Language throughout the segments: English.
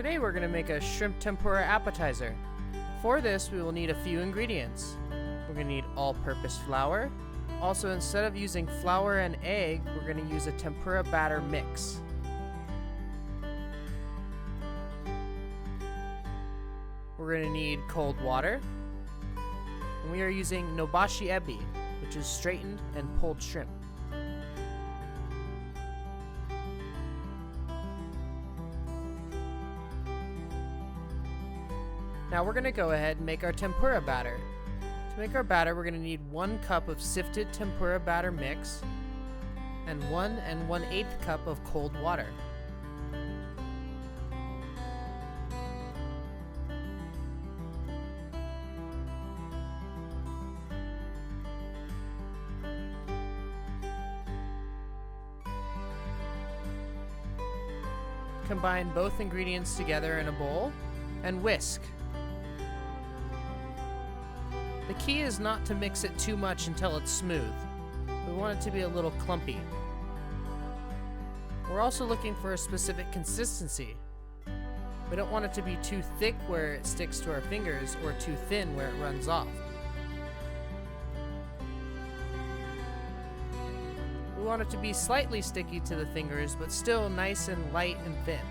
Today we're going to make a shrimp tempura appetizer. For this we will need a few ingredients. We're going to need all-purpose flour. Also, instead of using flour and egg, we're going to use a tempura batter mix. We're going to need cold water. And we are using nobashi ebi, which is straightened and pulled shrimp. Now we're going to go ahead and make our tempura batter. To make our batter, we're going to need 1 cup of sifted tempura batter mix and 1 1/8 cup of cold water. Combine both ingredients together in a bowl and whisk. The key is not to mix it too much until it's smooth. We want it to be a little clumpy. We're also looking for a specific consistency. We don't want it to be too thick where it sticks to our fingers or too thin where it runs off. We want it to be slightly sticky to the fingers, but still nice and light and thin.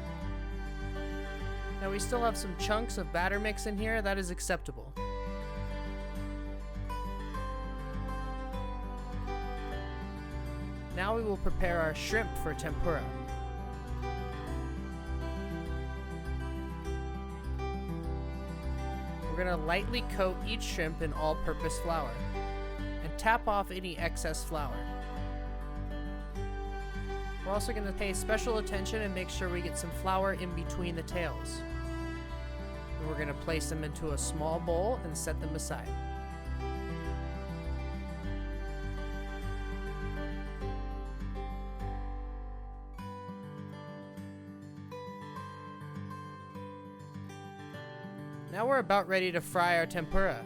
Now we still have some chunks of batter mix in here. That is acceptable. Now we will prepare our shrimp for tempura. We're going to lightly coat each shrimp in all-purpose flour and tap off any excess flour. We're also going to pay special attention and make sure we get some flour in between the tails. And we're going to place them into a small bowl and set them aside. Now we're about ready to fry our tempura.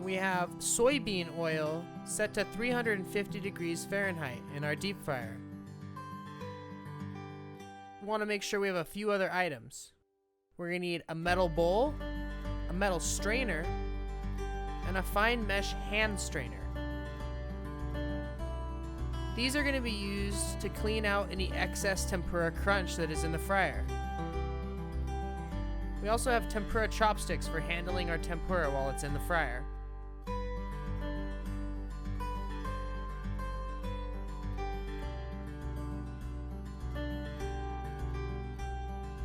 We have soybean oil set to 350 degrees Fahrenheit in our deep fryer. We want to make sure we have a few other items. We're going to need a metal bowl, a metal strainer, and a fine mesh hand strainer. These are going to be used to clean out any excess tempura crunch that is in the fryer. We also have tempura chopsticks for handling our tempura while it's in the fryer.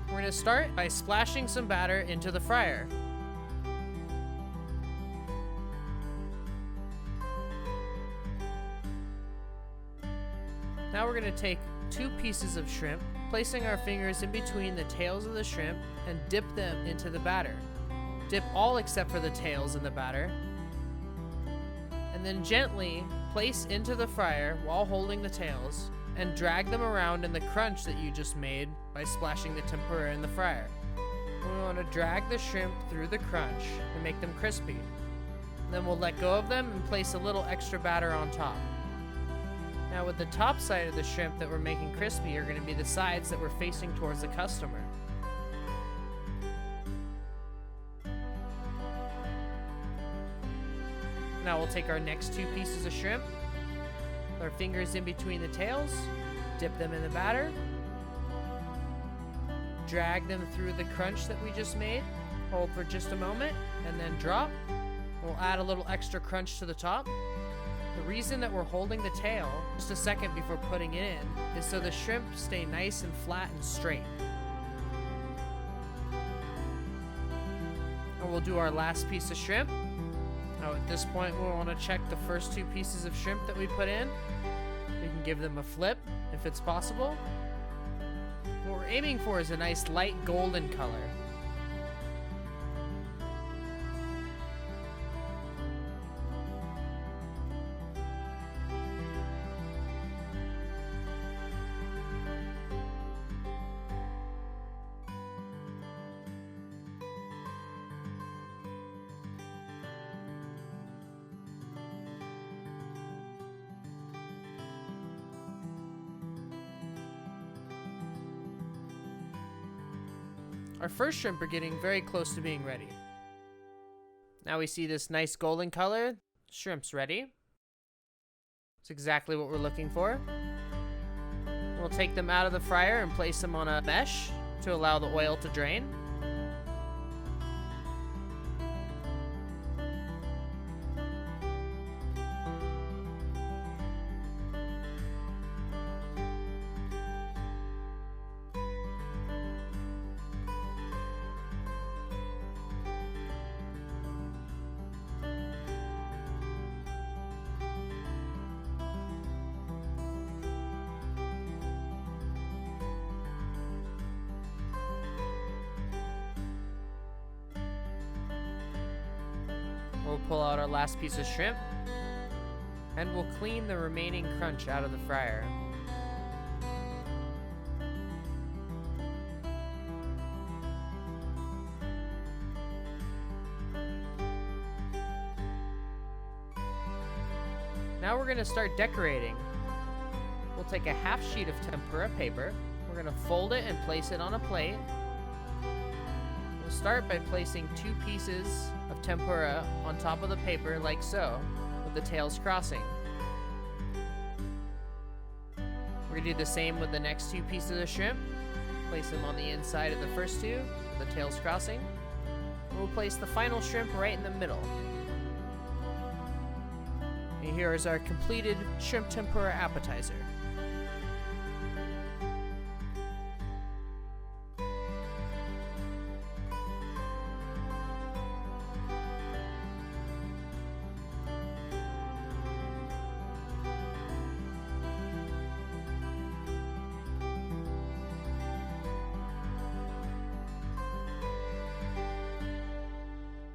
We're going to start by splashing some batter into the fryer. Now we're going to take 2 pieces of shrimp, placing our fingers in between the tails of the shrimp and dip them into the batter. Dip all except for the tails in the batter. And then gently place into the fryer while holding the tails and drag them around in the crunch that you just made by splashing the tempura in the fryer. We want to drag the shrimp through the crunch and make them crispy. Then we'll let go of them and place a little extra batter on top. Now with the top side of the shrimp that we're making crispy are going to be the sides that we're facing towards the customer. Now we'll take our next 2 pieces of shrimp, with our fingers in between the tails, dip them in the batter, drag them through the crunch that we just made, hold for just a moment, and then drop. We'll add a little extra crunch to the top. The reason that we're holding the tail just a second before putting it in is so the shrimp stay nice and flat and straight. And we'll do our last piece of shrimp. Now at this point we'll want to check the first 2 pieces of shrimp that we put in. We can give them a flip if it's possible. What we're aiming for is a nice light golden color. Our first shrimp are getting very close to being ready. Now we see this nice golden color. Shrimp's ready. It's exactly what we're looking for. We'll take them out of the fryer and place them on a mesh to allow the oil to drain. We'll pull out our last piece of shrimp, and we'll clean the remaining crunch out of the fryer. Now we're going to start decorating. We'll take a half sheet of tempura paper. We're going to fold it and place it on a plate. We'll start by placing 2 pieces of tempura on top of the paper like so, with the tails crossing. We're gonna do the same with the next 2 pieces of shrimp. Place them on the inside of the first 2, with the tails crossing. And we'll place the final shrimp right in the middle. And here is our completed shrimp tempura appetizer.